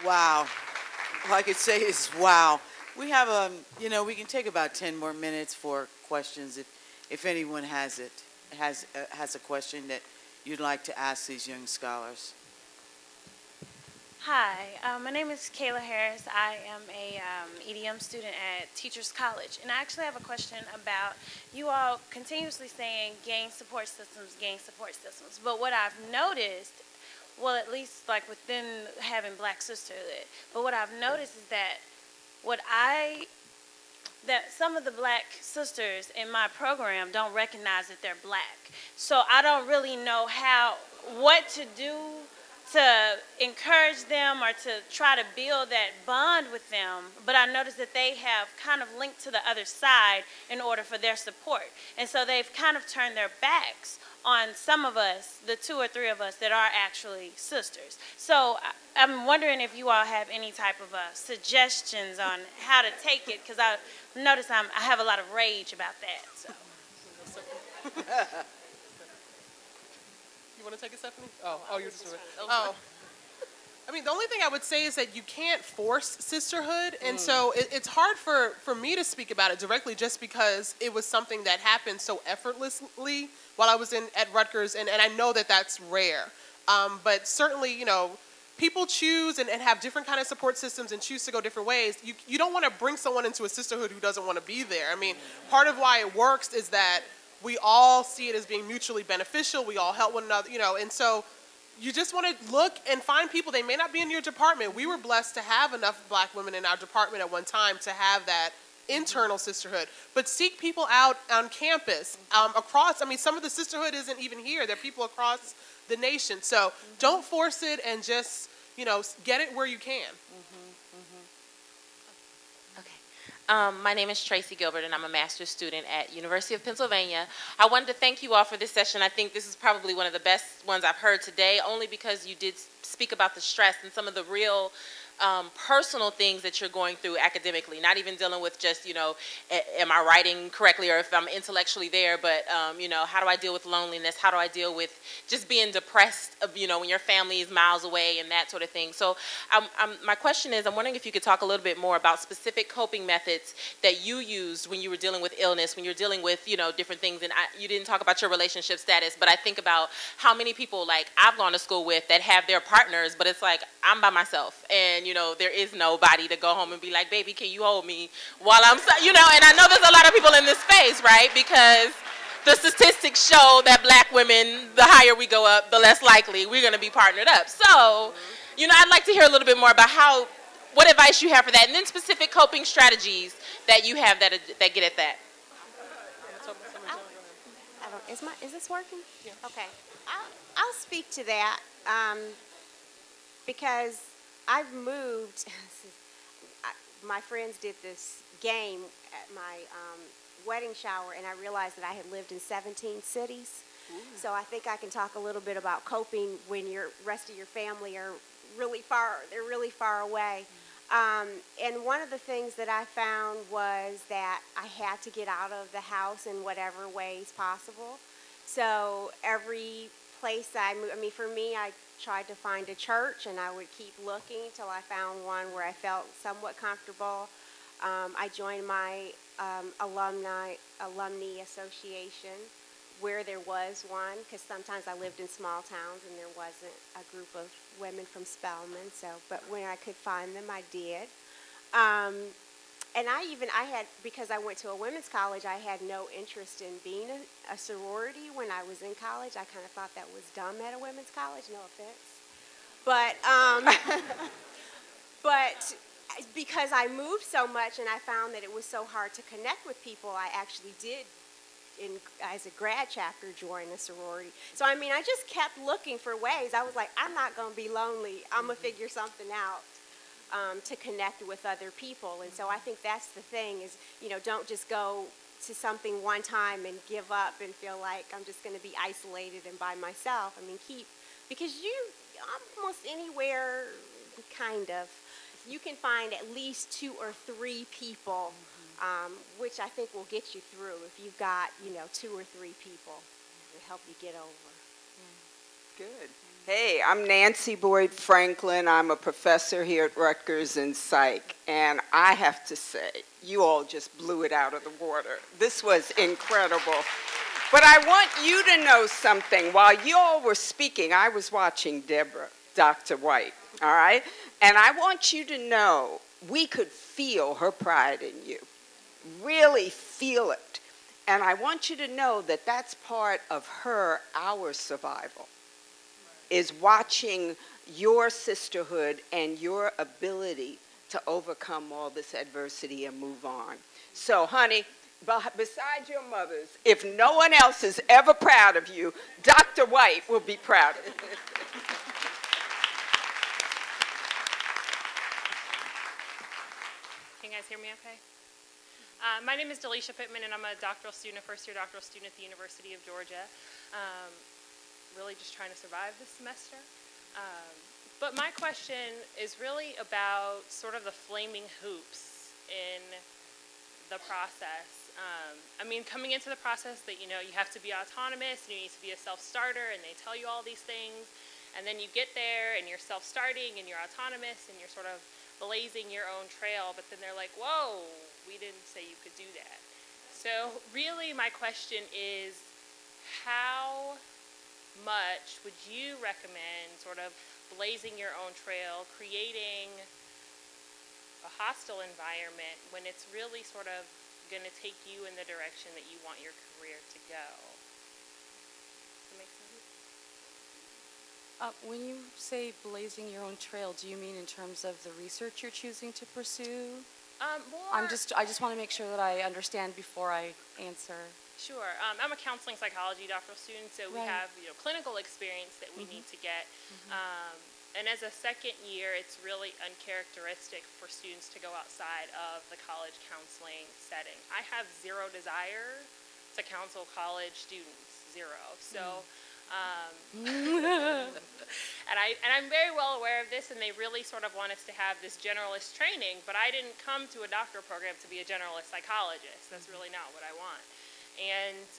Wow. All I could say is wow. We have we can take about 10 more minutes for questions if anyone has a question that you'd like to ask these young scholars. Hi, my name is Kayla Harris. I am a EDM student at Teachers College, and I actually have a question about you all continuously saying gain support systems, but what I've noticed, well, at least like within having Black sisterhood, but what I've noticed is that some of the Black sisters in my program don't recognize that they're Black. So I don't really know what to do to encourage them or to try to build that bond with them, but I noticed that they have kind of linked to the other side in order for their support. And so they've kind of turned their backs on some of us, the 2 or 3 of us that are actually sisters. So I'm wondering if you all have any type of suggestions on how to take it, because I notice I have a lot of rage about that. So. You want to take it, Stephanie? Oh, you're just. Oh. I mean, the only thing I would say is that you can't force sisterhood, and so it's hard for me to speak about it directly just because it was something that happened so effortlessly while I was at Rutgers, and I know that that's rare. But certainly, people choose and have different kind of support systems and choose to go different ways. You don't want to bring someone into a sisterhood who doesn't want to be there. I mean, part of why it works is that we all see it as being mutually beneficial. We all help one another, and so you just want to look and find people. They may not be in your department. We were blessed to have enough Black women in our department at one time to have that internal sisterhood. But seek people out on campus, across. I mean, some of the sisterhood isn't even here. There are people across the nation. So don't force it, and just, get it where you can. My name is Tracy Gilbert, and I'm a master's student at University of Pennsylvania. I wanted to thank you all for this session. I think this is probably one of the best ones I've heard today, only because you did speak about the stress and some of the real personal things that you're going through academically, not even dealing with just, am I writing correctly or if I'm intellectually there, but, how do I deal with loneliness? How do I deal with just being depressed, when your family is miles away and that sort of thing? So my question is, I'm wondering if you could talk a little bit more about specific coping methods that you used when you were dealing with illness, when you're dealing with, different things. And you didn't talk about your relationship status, but I think about how many people, like, I've gone to school with that have their partners, but it's like, I'm by myself. And, there is nobody to go home and be like, baby, can you hold me while I'm, and I know there's a lot of people in this space, right? Because the statistics show that Black women, the higher we go up, the less likely we're going to be partnered up. So, I'd like to hear a little bit more about what advice you have for that, and then specific coping strategies that you have that get at that. Is this working? Yeah. Okay. I'll speak to that because I've moved. My friends did this game at my wedding shower, and I realized that I had lived in 17 cities. Ooh. So I think I can talk a little bit about coping when your rest of your family are really far. They're really far away. And one of the things that I found was that I had to get out of the house in whatever ways possible. So every place I moved, for me, I tried to find a church, and I would keep looking till I found one where I felt somewhat comfortable. I joined my alumni association where there was one, because sometimes I lived in small towns and there wasn't a group of women from Spelman. But when I could find them, I did. And I had, because I went to a women's college, I had no interest in being a sorority when I was in college. I kind of thought that was dumb at a women's college, no offense. But, but because I moved so much and I found that it was so hard to connect with people, I actually did, as a grad chapter, join a sorority. So, I just kept looking for ways. I was like, I'm not going to be lonely. I'm going to figure something out. To connect with other people. And so I think that's the thing is, don't just go to something one time and give up and feel like I'm just going to be isolated and by myself. Because almost anywhere, kind of, you can find at least 2 or 3 people, which I think will get you through if you've got, 2 or 3 people to help you get over. Good. Hey, I'm Nancy Boyd Franklin. I'm a professor here at Rutgers in Psych. And I have to say, you all just blew it out of the water. This was incredible. But I want you to know something. While you all were speaking, I was watching Deborah, Dr. White, all right? And I want you to know we could feel her pride in you. Really feel it. And I want you to know that that's part of our survival, is watching your sisterhood and your ability to overcome all this adversity and move on. So, honey, besides your mothers, if no one else is ever proud of you, Dr. White will be proud of you. Can you guys hear me okay? My name is Delisha Pittman, and I'm a doctoral student, a first-year doctoral student at the University of Georgia. Really just trying to survive this semester. But my question is really about sort of the flaming hoops in the process. I mean, coming into the process that, you know, you have to be autonomous, and you need to be a self-starter, and they tell you all these things, and then you get there, and you're self-starting, and you're autonomous, and you're sort of blazing your own trail, but then they're like, whoa, we didn't say you could do that. So really my question is, how much would you recommend sort of blazing your own trail, creating a hostile environment when it's really sort of going to take you in the direction that you want your career to go? Does that make sense? When you say blazing your own trail, do you mean in terms of the research you're choosing to pursue? I just want to make sure that I understand before I answer. Sure. I'm a counseling psychology doctoral student, so we have clinical experience that we need to get. And as a second year, it's really uncharacteristic for students to go outside of the college counseling setting. I have zero desire to counsel college students, zero. So. And I'm very well aware of this, and they really sort of want us to have this generalist training, but I didn't come to a doctoral program to be a generalist psychologist. That's really not what I want. And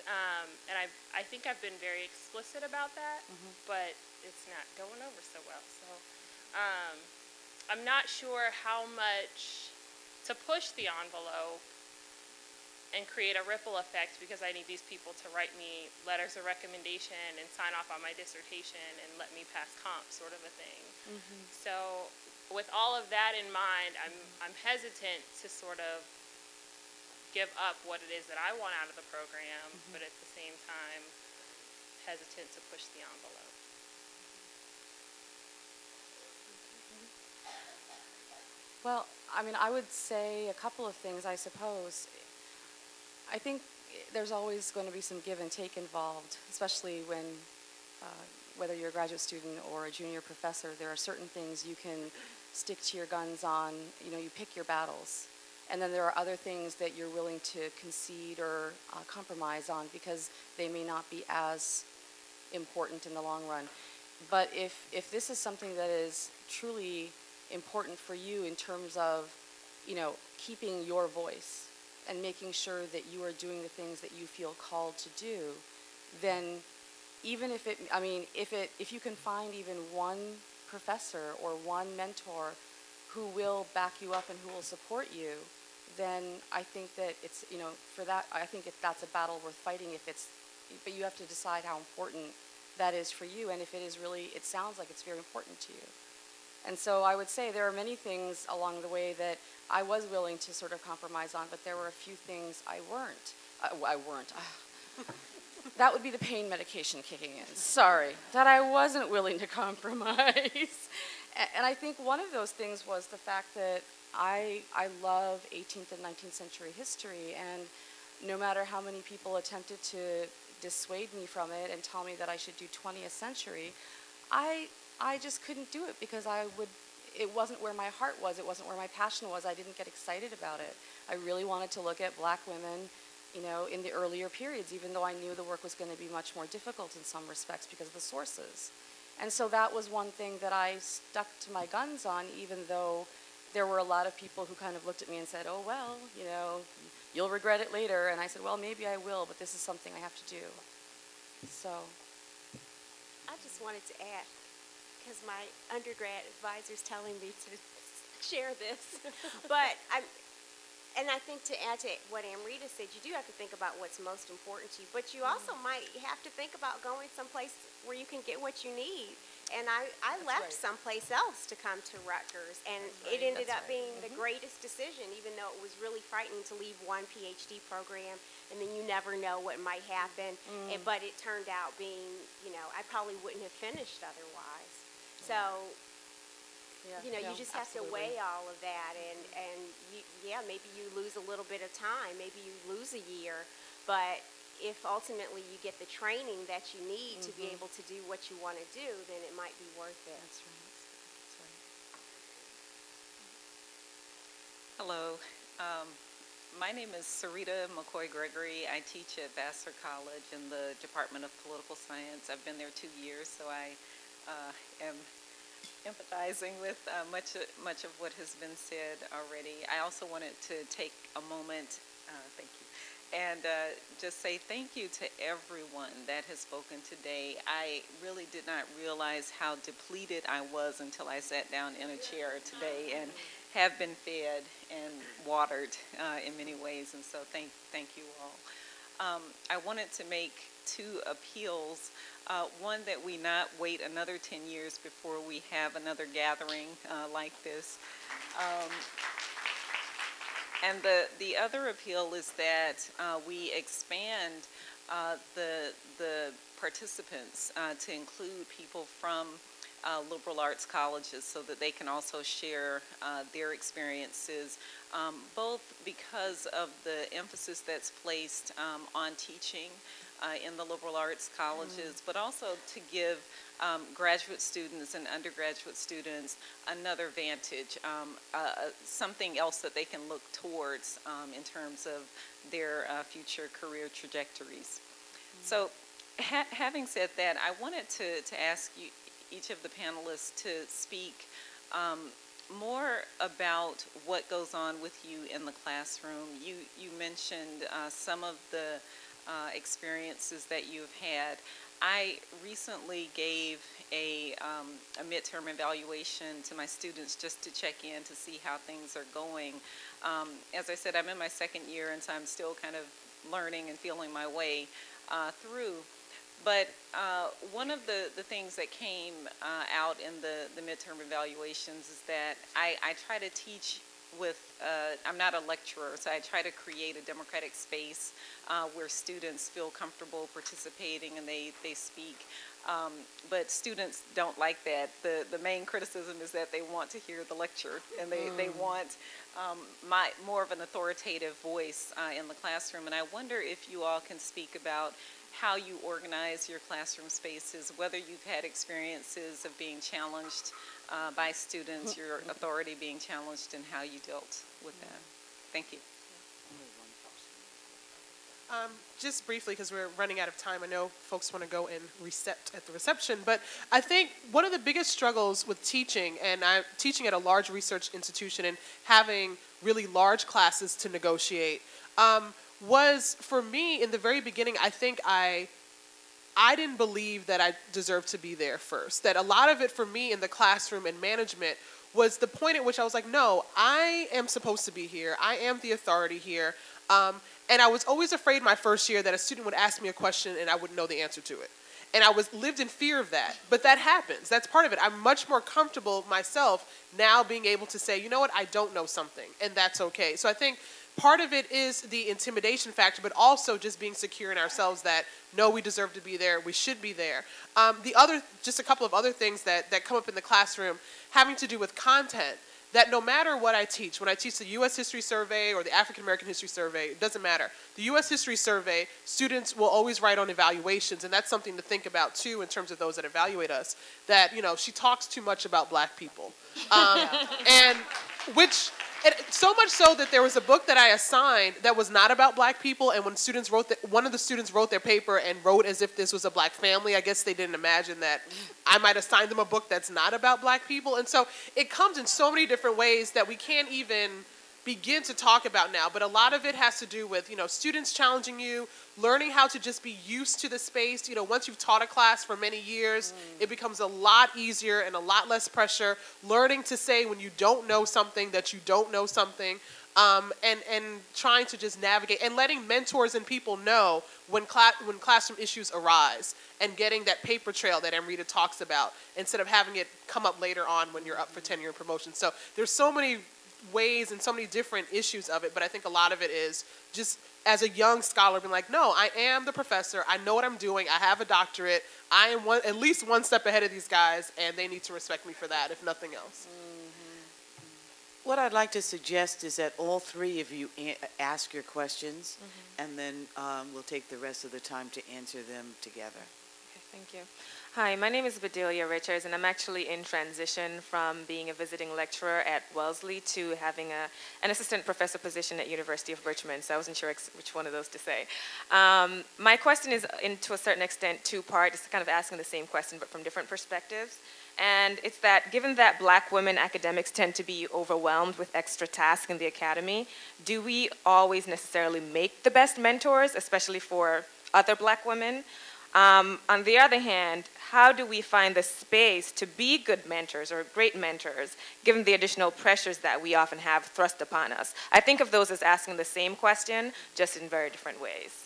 I think I've been very explicit about that, but it's not going over so well. So I'm not sure how much to push the envelope and create a ripple effect, because I need these people to write me letters of recommendation and sign off on my dissertation and let me pass comp, sort of a thing. So with all of that in mind, I'm hesitant to sort of give up what it is that I want out of the program, but at the same time, hesitant to push the envelope. Well, I mean, I would say a couple of things, I suppose. I think there's always going to be some give and take involved, especially when, whether you're a graduate student or a junior professor, there are certain things you can stick to your guns on. You know, you pick your battles. And then there are other things that you're willing to concede or compromise on because they may not be as important in the long run. But if this is something that is truly important for you in terms of, you know, keeping your voice and making sure that you are doing the things that you feel called to do, then even if it, I mean, if you can find even one professor or one mentor who will back you up and who will support you, then I think that it's, you know, for that, I think if that's a battle worth fighting, but you have to decide how important that is for you, and if it is really, it sounds like it's very important to you. And so I would say there are many things along the way that I was willing to sort of compromise on, but there were a few things I weren't. That would be the pain medication kicking in. Sorry. That I wasn't willing to compromise. And I think one of those things was the fact that I love 18th and 19th century history, and no matter how many people attempted to dissuade me from it and tell me that I should do 20th century, I just couldn't do it because it wasn't where my heart was, it wasn't where my passion was. I didn't get excited about it. I really wanted to look at black women, you know, in the earlier periods, even though I knew the work was going to be much more difficult in some respects because of the sources. And so that was one thing that I stuck to my guns on, even though there were a lot of people who kind of looked at me and said, oh, well, you know, you'll regret it later. And I said, well, maybe I will, but this is something I have to do. So. I just wanted to add, because my undergrad advisor's telling me to share this, but I think to add to what Amrita said, you do have to think about what's most important to you, but you also might have to think about going someplace where you can get what you need. And I left someplace else to come to Rutgers, and it ended up being the greatest decision, even though it was really frightening to leave one PhD program, and then you never know what might happen. But it turned out being, I probably wouldn't have finished otherwise. So, you just have to weigh all of that, and maybe you lose a little bit of time, maybe you lose a year, but if ultimately you get the training that you need to be able to do what you want to do, then it might be worth it. That's right. That's right. Hello. My name is Sarita McCoy Gregory. I teach at Vassar College in the Department of Political Science. I've been there 2 years, so I am empathizing with much of what has been said already. I also wanted to take a moment, thank you, and just say thank you to everyone that has spoken today. I really did not realize how depleted I was until I sat down in a chair today and have been fed and watered in many ways, and so thank you all. I wanted to make 2 appeals. One, that we not wait another 10 years before we have another gathering like this. And the other appeal is that we expand the participants to include people from liberal arts colleges so that they can also share their experiences, both because of the emphasis that's placed on teaching in the liberal arts colleges, but also to give graduate students and undergraduate students another vantage, something else that they can look towards in terms of their future career trajectories. So having said that, I wanted to ask you, each of the panelists, to speak more about what goes on with you in the classroom. You mentioned some of the experiences that you've had. I recently gave a midterm evaluation to my students just to check in to see how things are going. As I said, I'm in my 2nd year, and so I'm still kind of learning and feeling my way through. But one of the things that came out in the midterm evaluations is that I try to teach with, I'm not a lecturer, so I try to create a democratic space where students feel comfortable participating and they speak. But students don't like that. The main criticism is that they want to hear the lecture, and they want more of an authoritative voice in the classroom. And I wonder if you all can speak about how you organize your classroom spaces, whether you've had experiences of being challenged by students, your authority being challenged, and how you dealt with that. Thank you. Just briefly, because we're running out of time, I know folks want to go and at the reception, but I think one of the biggest struggles with teaching, and I'm teaching at a large research institution and having really large classes to negotiate, was for me in the very beginning, I think I didn't believe that I deserved to be there first. That a lot of it for me in the classroom and management was the point at which I was like, no, I am supposed to be here. I am the authority here. And I was always afraid my first year that a student would ask me a question and I wouldn't know the answer to it. And I lived in fear of that. But that happens. That's part of it. I'm much more comfortable myself now being able to say, you know what, I don't know something, and that's okay. So I think part of it is the intimidation factor, but also just being secure in ourselves that, no, we deserve to be there, we should be there. Just a couple of other things that come up in the classroom having to do with content, that no matter what I teach, when I teach the U.S. History Survey or the African American History Survey, it doesn't matter. The U.S. History Survey, students will always write on evaluations, and that's something to think about too in terms of those that evaluate us, that, she talks too much about black people. And so much so that there was a book that I assigned that was not about black people, and when students one of the students wrote their paper and wrote as if this was a black family. I guess they didn't imagine that I might assign them a book that's not about black people. And so it comes in so many different ways that we can't even begin to talk about now, but a lot of it has to do with, students challenging you, learning how to just be used to the space. Once you've taught a class for many years, it becomes a lot easier and a lot less pressure. Learning to say when you don't know something that you don't know something, and trying to just navigate and letting mentors and people know when classroom issues arise, and getting that paper trail that Amrita talks about instead of having it come up later on when you're up for tenure and promotion. So there's so many ways and so many different issues of it, but I think a lot of it is just as a young scholar being like, no, I am the professor, I know what I'm doing, I have a doctorate, I am at least one step ahead of these guys, and they need to respect me for that, if nothing else. What I'd like to suggest is that all three of you ask your questions, and then we'll take the rest of the time to answer them together. Okay, thank you. Hi, my name is Bedelia Richards, and I'm actually in transition from being a visiting lecturer at Wellesley to having an assistant professor position at University of Richmond, so I wasn't sure which one of those to say. My question is, to a certain extent, two-part. It's kind of asking the same question, but from different perspectives. And it's that, given that Black women academics tend to be overwhelmed with extra tasks in the academy, do we always necessarily make the best mentors, especially for other Black women? On the other hand, how do we find the space to be good mentors or great mentors, given the additional pressures that we often have thrust upon us? I think of those as asking the same question, just in very different ways.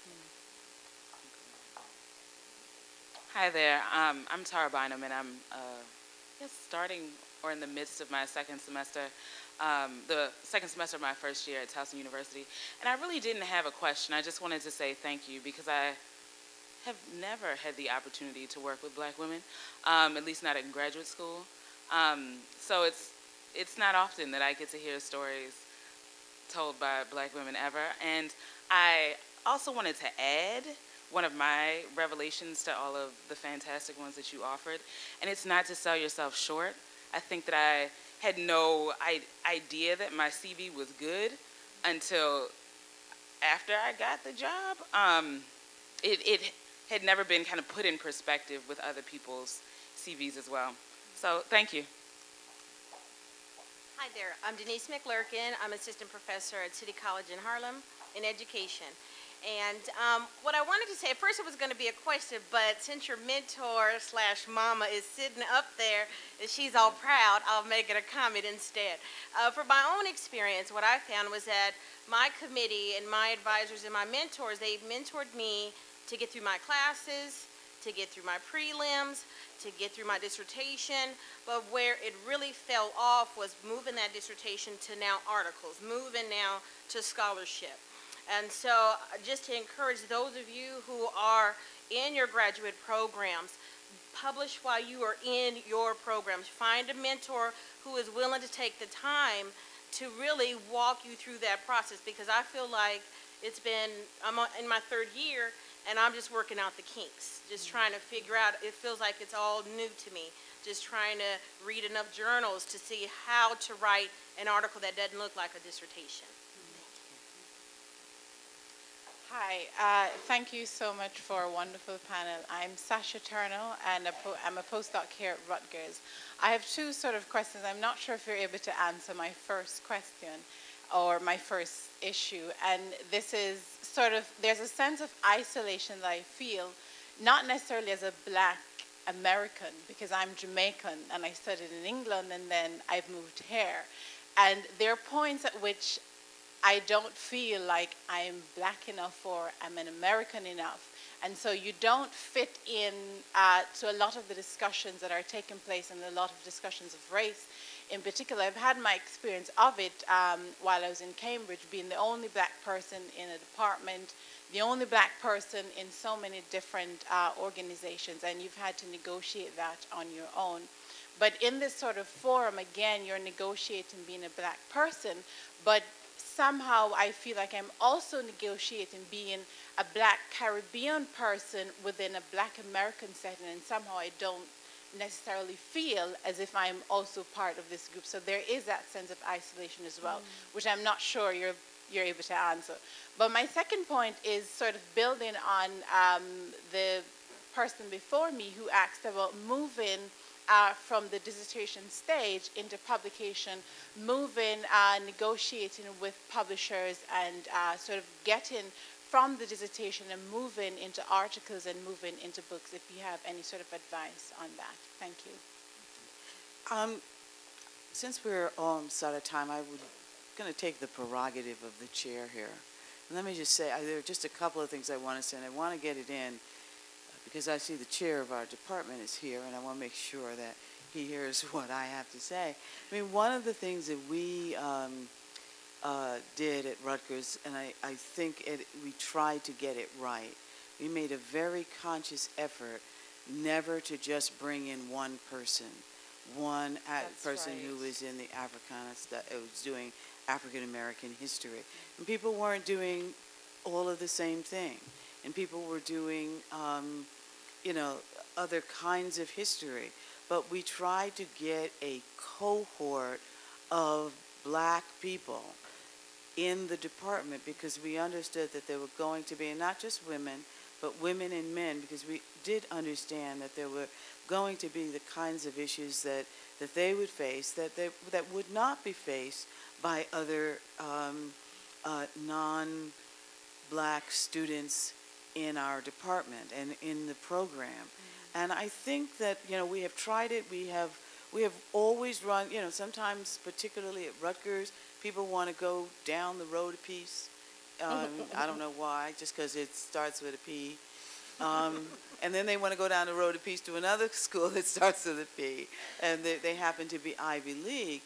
Hi there, I'm Tara Bynum, and I'm starting or in the midst of my second semester, the second semester of my first year at Towson University. And I really didn't have a question. I just wanted to say thank you, because I have never had the opportunity to work with Black women, at least not in graduate school. So it's not often that I get to hear stories told by Black women ever. And I also wanted to add one of my revelations to all of the fantastic ones that you offered, and it's not to sell yourself short. I think that I had no idea that my CV was good until after I got the job. It had never been kind of put in perspective with other people's CVs as well. So thank you. Hi there, I'm Denise McLurkin. I'm assistant professor at City College in Harlem in education. And what I wanted to say, at first it was going to be a question, but since your mentor / mama is sitting up there and she's all proud, I'll make it a comment instead. For my own experience, what I found was that my committee and my advisors and my mentors, they mentored me to get through my classes, to get through my prelims, to get through my dissertation, but where it really fell off was moving that dissertation to now articles, moving now to scholarship. And so just to encourage those of you who are in your graduate programs, publish while you are in your programs. Find a mentor who is willing to take the time to really walk you through that process, because I feel like I'm in my third year and I'm just working out the kinks, just trying to figure out, it feels like it's all new to me, just trying to read enough journals to see how to write an article that doesn't look like a dissertation. Hi, thank you so much for a wonderful panel. I'm Sasha Turno, and I'm a postdoc here at Rutgers. I have two sort of questions. I'm not sure if you're able to answer my first question or my first issue. And this is sort of, there's a sense of isolation that I feel, not necessarily as a Black American, because I'm Jamaican and I studied in England and then I've moved here. And there are points at which I don't feel like I'm Black enough or I'm an American enough. And so you don't fit in to a lot of the discussions that are taking place and a lot of discussions of race. In particular, I've had my experience of it while I was in Cambridge, being the only Black person in a department, the only Black person in so many different organizations, and you've had to negotiate that on your own. But in this sort of forum, again, you're negotiating being a Black person, but somehow I feel like I'm also negotiating being a Black Caribbean person within a Black American setting, and somehow I don't necessarily feel as if I'm also part of this group. So there is that sense of isolation as well, which I'm not sure you're able to answer. But my second point is sort of building on the person before me who asked about moving from the dissertation stage into publication, moving, negotiating with publishers, and sort of getting from the dissertation and moving into articles and moving into books, if you have any sort of advice on that. Thank you. Since we're almost out of time, I would going to take the prerogative of the chair here. And let me just say, there are just a couple of things I want to say, and I want to get it in because I see the chair of our department is here, and I want to make sure that he hears what I have to say. I mean, one of the things that we did at Rutgers, and I think we tried to get it right, we made a very conscious effort never to just bring in one person, one person who was in the Africana, was doing African American history. And people weren't doing all of the same thing. And people were doing, you know, other kinds of history. But we tried to get a cohort of black people in the department because we understood that there were going to be, not just women, but women and men, because we did understand that there were going to be the kinds of issues that they would face that would not be faced by other non-black students in our department and in the program. Mm-hmm. And I think that, you know, we have tried it. We have always run, you know, sometimes particularly at Rutgers, people want to go down the road a piece. I don't know why, just because it starts with a P. And then they want to go down the road a piece to another school that starts with a P. And they happen to be Ivy League.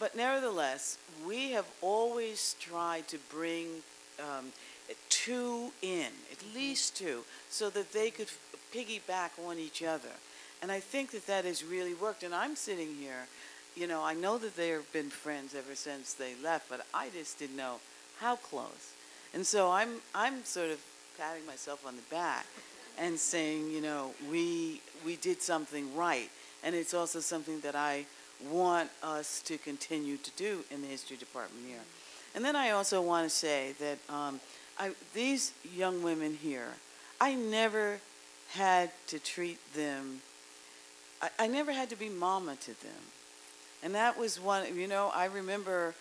But nevertheless, we have always tried to bring two in, at least two, so that they could piggyback on each other. And I think that has really worked. And I'm sitting here, you know, I know that they have been friends ever since they left, but I just didn't know how close. And so I'm sort of patting myself on the back and saying, you know, we did something right. And it's also something that I want us to continue to do in the history department here. And then I also want to say that these young women here, I never had to treat them, I never had to be mama to them. And that was one, you know, I remember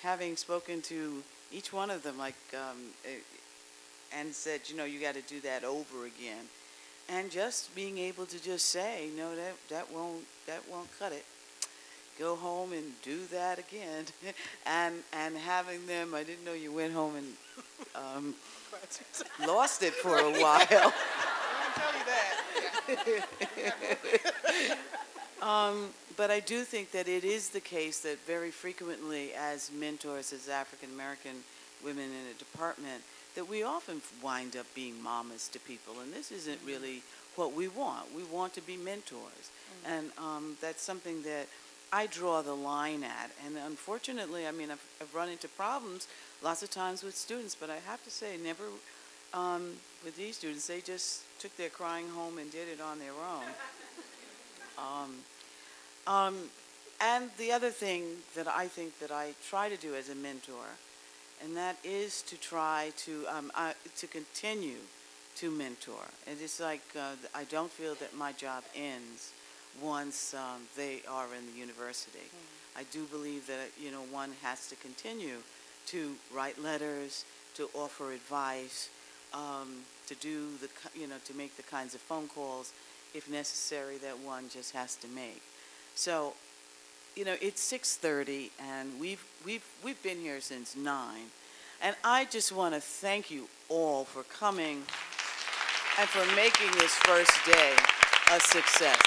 having spoken to each one of them, like, and said, you know, you got to do that over again. And just being able to just say, no, that won't cut it. Go home and do that again. and having them, I didn't know you went home and lost it for a while. I didn't tell you that. But I do think that it is the case that very frequently as mentors, as African American women in a department, that we often wind up being mamas to people, and this isn't really what we want. We want to be mentors, and that's something that I draw the line at. And unfortunately, I mean, I've run into problems lots of times with students, but I have to say, never with these students. They just took their crying home and did it on their own. And the other thing that I think that I try to do as a mentor, and that is to try to continue to mentor. And it's like I don't feel that my job ends once they are in the university. I do believe that, you know, one has to continue to write letters, to offer advice, to do to make the kinds of phone calls, if necessary, that one just has to make. So, you know, it's 6:30, and we've been here since 9, and I just want to thank you all for coming and for making this first day a success.